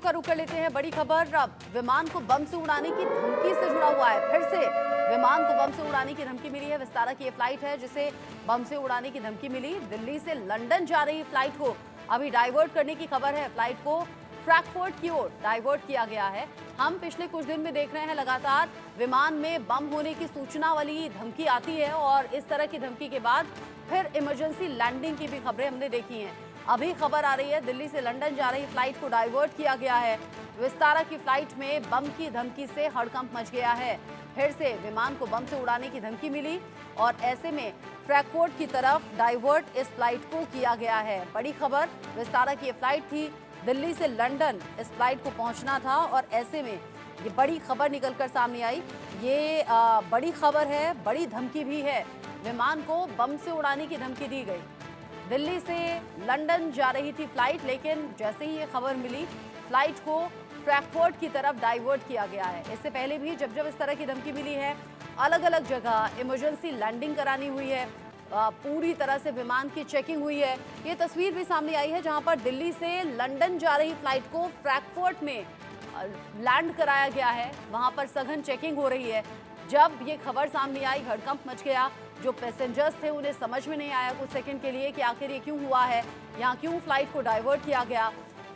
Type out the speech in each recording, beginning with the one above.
का रुख कर लेते हैं। बड़ी खबर, अब विमान को बम से उड़ाने की धमकी से जुड़ा हुआ है। फिर से विमान को बम से उड़ाने की धमकी मिली है। विस्तारा की ये फ्लाइट है जिसे बम से उड़ाने की धमकी मिली। दिल्ली से लंदन जा रही फ्लाइट को अभी डाइवर्ट करने की खबर है। फ्लाइट को फ्रैंकफर्ट की ओर डाइवर्ट किया गया है। हम पिछले कुछ दिन में देख रहे हैं लगातार विमान में बम होने की सूचना वाली धमकी आती है और इस तरह की धमकी के बाद फिर इमरजेंसी लैंडिंग की भी खबरें हमने देखी हैं। अभी खबर आ रही है दिल्ली से लंदन जा रही फ्लाइट को डाइवर्ट किया गया है। विस्तारा की फ्लाइट में बम की धमकी से हड़कंप मच गया है। फिर से विमान को बम से उड़ाने की धमकी मिली और ऐसे में फ्रैंकफर्ट की तरफ डाइवर्ट इस फ्लाइट को किया गया है। बड़ी खबर, विस्तारा की फ्लाइट थी, दिल्ली से लंदन इस फ्लाइट को पहुंचना था और ऐसे में ये बड़ी खबर निकलकर सामने आई। ये बड़ी खबर है, बड़ी धमकी भी है। विमान को बम से उड़ाने की धमकी दी गई। दिल्ली से लंदन जा रही थी फ्लाइट, लेकिन जैसे ही ये खबर मिली फ्लाइट को फ्रैंकफर्ट की तरफ डाइवर्ट किया गया है। इससे पहले भी जब जब इस तरह की धमकी मिली है, अलग अलग जगह इमरजेंसी लैंडिंग करानी हुई है, पूरी तरह से विमान की चेकिंग हुई है। ये तस्वीर भी सामने आई है जहां पर दिल्ली से लंदन जा रही फ्लाइट को फ्रैंकफर्ट में लैंड कराया गया है। वहां पर सघन चेकिंग हो रही है। जब ये खबर सामने आई, हड़कंप मच गया। जो पैसेंजर्स थे उन्हें समझ में नहीं आया कुछ सेकंड के लिए कि आखिर ये क्यों हुआ है, यहाँ क्यों फ्लाइट को डाइवर्ट किया गया।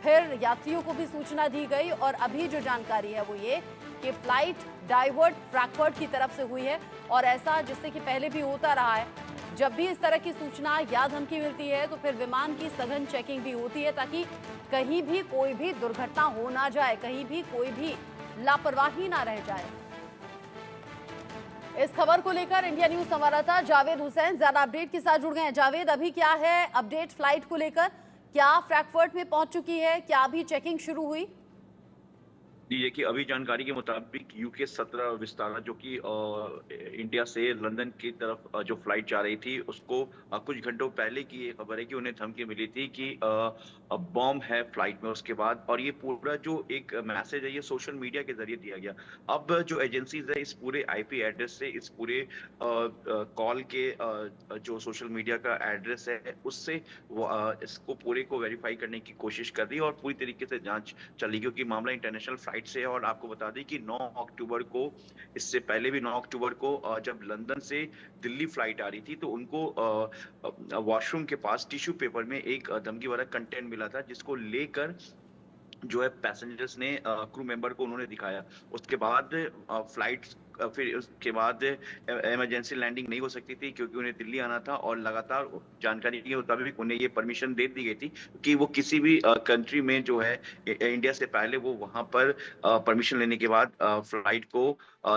फिर यात्रियों को भी सूचना दी गई और अभी जो जानकारी है वो ये कि फ्लाइट डाइवर्ट फ्रैंकफर्ट की तरफ से हुई है। और ऐसा जिससे कि पहले भी होता रहा है, जब भी इस तरह की सूचना या धमकी मिलती है तो फिर विमान की सघन चेकिंग भी होती है ताकि कहीं भी कोई भी दुर्घटना हो ना जाए, कहीं भी कोई भी लापरवाही ना रह जाए। इस खबर को लेकर इंडिया न्यूज संवाददाता जावेद हुसैन ज्यादा अपडेट के साथ जुड़ गए हैं। जावेद, अभी क्या है अपडेट फ्लाइट को लेकर? क्या फ्रैंकफर्ट में पहुंच चुकी है? क्या अभी चेकिंग शुरू हुई? जी देखिए, अभी जानकारी के मुताबिक UK-17 विस्तारा जो कि इंडिया से लंदन की तरफ जो फ्लाइट जा रही थी उसको कुछ घंटों पहले की ये खबर है कि उन्हें धमकी मिली थी कि बॉम्ब है फ्लाइट में। उसके बाद और ये पूरा जो एक मैसेज है ये सोशल मीडिया के जरिए दिया गया। अब जो एजेंसीज है इस पूरे IP एड्रेस से, इस पूरे कॉल के जो सोशल मीडिया का एड्रेस है उससे इसको पूरे को वेरीफाई करने की कोशिश कर रही है और पूरी तरीके से जांच चल रही है क्योंकि मामला इंटरनेशनल फ्लाइट से है। और आपको बता दें कि 9 अक्टूबर को, इससे पहले भी 9 अक्टूबर को जब लंदन से दिल्ली फ्लाइट आ रही थी तो उनको वॉशरूम के पास टिश्यू पेपर में एक धमकी भरा कंटेंट मिला था जिसको लेकर जो है पैसेंजर्स ने क्रू मेंबर को उन्होंने दिखाया। उसके बाद फ्लाइट फिर उसके बाद इमरजेंसी लैंडिंग नहीं हो सकती थी क्योंकि उन्हें दिल्ली आना था और लगातार जानकारी के मुताबिक उन्हें ये परमिशन दे दी गई थी कि वो किसी भी कंट्री में जो है इंडिया से पहले वो वहां पर परमिशन लेने के बाद फ्लाइट को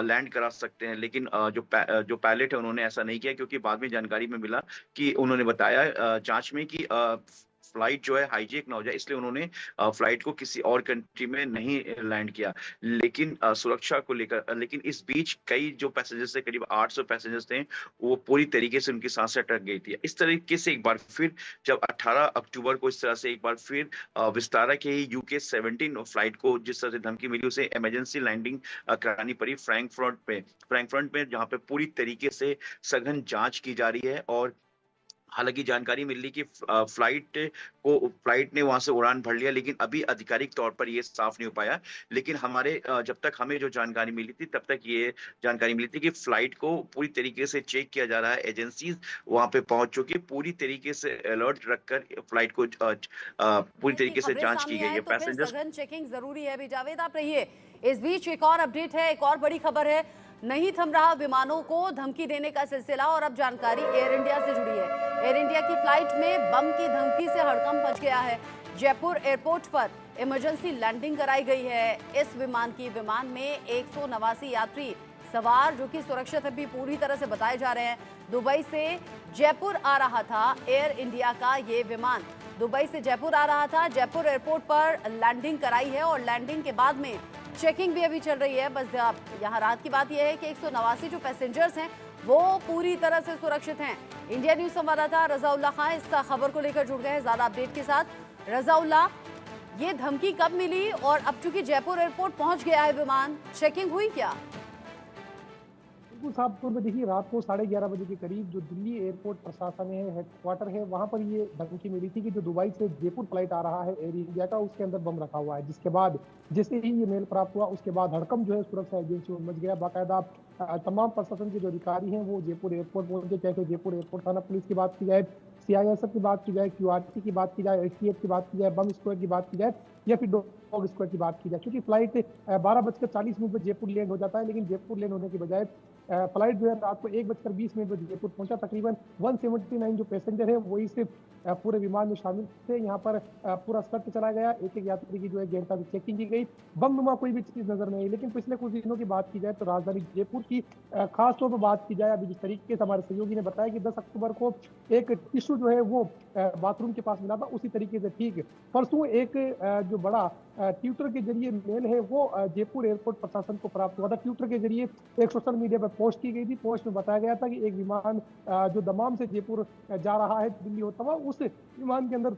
लैंड करा सकते हैं। लेकिन जो पायलट है उन्होंने ऐसा नहीं किया क्योंकि बाद में जानकारी में मिला कि उन्होंने बताया जांच में कि फ्लाइट जो है हाईजैक ना हो जाए, इसलिए उन्होंने फ्लाइट को किसी और कंट्री में नहीं लैंड किया। लेकिन सुरक्षा को लेकर, लेकिन इस बीच कई जो पैसेंजर्स थे, करीब 800 पैसेंजर्स थे, वो पूरी तरीके से उनकी सांसें अटक गई थी। इस तरीके से एक बार फिर जब 18 अक्टूबर को इस तरह से एक बार फिर विस्तारा के ही UK-17 फ्लाइट को जिस तरह से धमकी मिली, उसे इमरजेंसी लैंडिंग करानी पड़ी फ्रैंकफर्ट में जहाँ पे पूरी तरीके से सघन जांच की जा रही है। और हालांकि जानकारी मिल रही कि फ्लाइट ने वहां से उड़ान भर लिया, लेकिन अभी आधिकारिक तौर पर ये साफ नहीं हो पाया। लेकिन जब तक हमें जो जानकारी मिली थी तब तक ये जानकारी मिली थी कि फ्लाइट को पूरी तरीके से चेक किया जा रहा है। एजेंसीज वहां पे पहुंच चुकी, पूरी तरीके से अलर्ट रखकर फ्लाइट को पूरी की तरीके से खबरें जांच की सामने गई आए है। तो फिर पैसेंजर्स सघन चेकिंग जरूरी है। अभी जावेद आप रहिए, इस बीच एक और अपडेट है, एक और बड़ी खबर है। नहीं थम रहा विमानों को धमकी देने का सिलसिला और अब जानकारी एयर इंडिया से जुड़ी है। एयर इंडिया की फ्लाइट में बम की धमकी से हड़कंप मच गया है। जयपुर एयरपोर्ट पर इमरजेंसी लैंडिंग कराई गई है इस विमान में 189 यात्री सवार जो कि सुरक्षित अभी पूरी तरह से बताए जा रहे हैं। दुबई से जयपुर आ रहा था एयर इंडिया का ये विमान, दुबई से जयपुर आ रहा था। जयपुर एयरपोर्ट पर लैंडिंग कराई है और लैंडिंग के बाद में चेकिंग भी अभी चल रही है। बस यहाँ रात की बात यह है कि 189 जो पैसेंजर्स हैं वो पूरी तरह से सुरक्षित हैं। इंडिया न्यूज संवाददाता रजाउल्ला खान इस खबर को लेकर जुड़ गए हैं ज्यादा अपडेट के साथ। रजाउल्ला, ये धमकी कब मिली और अब चूंकि जयपुर एयरपोर्ट पहुंच गया है विमान, चेकिंग हुई क्या? बिल्कुल साफ तौर पे देखिए, रात को 11:30 बजे के करीब जो दिल्ली एयरपोर्ट प्रशासन है, हेडक्वार्टर है, वहां पर ये धमकी मिली थी कि जो दुबई से जयपुर फ्लाइट आ रहा है एयर इंडिया का, उसके अंदर बम रखा हुआ है। जिसके बाद जैसे ही ये मेल प्राप्त हुआ, उसके बाद हड़कंप जो है सुरक्षा एजेंसियों में मच गया। बाकायदा तमाम प्रशासन के जो अधिकारी हैं वो जयपुर एयरपोर्ट पहुंचे, चाहे जयपुर एयरपोर्ट थाना पुलिस की बात की जाए, सीआईएसएफ की बात की जाए, क्यूआरटी की बात की जाए, एसटीएफ की बात की जाए, बम स्क्वाड की बात की जाए, या फिर डॉग स्क्वाड की बात की जाए। क्योंकि फ्लाइट 12:40 पर जयपुर लैंड हो जाता है, लेकिन जयपुर लैंड होने की बजाय फ्लाइट जो है रात को 1:20 पर जयपुर पहुंचा। तकरीबन 179 जो पैसेंजर है वही सिर्फ पूरे विमान में शामिल थे। यहाँ पर पूरा सर्च चला गया, एक एक यात्री की जो है गैरता चेकिंग की गई। बम नुमा कोई भी चीज नजर नहीं आई। लेकिन पिछले कुछ दिनों की बात की जाए तो राजधानी जयपुर की खास तौर पर बात की जाए, अभी जिस तरीके से हमारे सहयोगी ने बताया कि 10 अक्टूबर को एक टिश्यू जो है वो बाथरूम के पास मिला था, उसी तरीके से ठीक परसों एक जो बड़ा ट्विटर के जरिए मेल है वो जयपुर एयरपोर्ट प्रशासन को प्राप्त हुआ था। ट्विटर के जरिए एक सोशल मीडिया पर पोस्ट की गई थी। पोस्ट में बताया गया था कि एक विमान जो दमाम से जयपुर जा रहा है दिल्ली होता हुआ, उस विमान के अंदर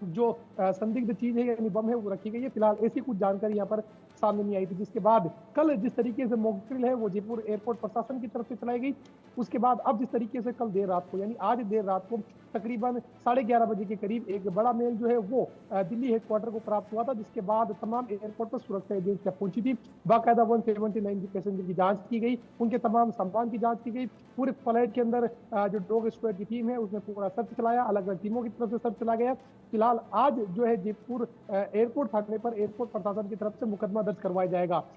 जो संदिग्ध चीज है यानी बम है वो रखी गई है। फिलहाल ऐसी कुछ जानकारी यहाँ पर सामने नहीं आई थी। जिसके बाद कल जिस तरीके से मॉक ड्रिल है वो जयपुर एयरपोर्ट प्रशासन की तरफ से चलाई गई, उसके बाद अब जिस तरीके से कल देर रात को यानी आज देर रात को तकरीबन 11:30 बजे के करीब एक बड़ा मेल जो है वो दिल्ली हेडक्वार्टर को प्राप्त हुआ था। जिसके बाद तमाम एयरपोर्ट पर सुरक्षा एजेंसियां पहुंची थी। बाकायदा 179 पैसेंजर की जांच की गई, उनके तमाम सामान की जांच की गई। पूरे फ्लाइट के अंदर जो डॉग स्क्वाड की टीम है उसने पूरा सर्च चलाया, अलग अलग टीमों की तरफ से सर्च चला गया। फिलहाल आज जो है जयपुर एयरपोर्ट थाने पर एयरपोर्ट प्रशासन की तरफ से मुकदमा दर्ज करवाया जाएगा।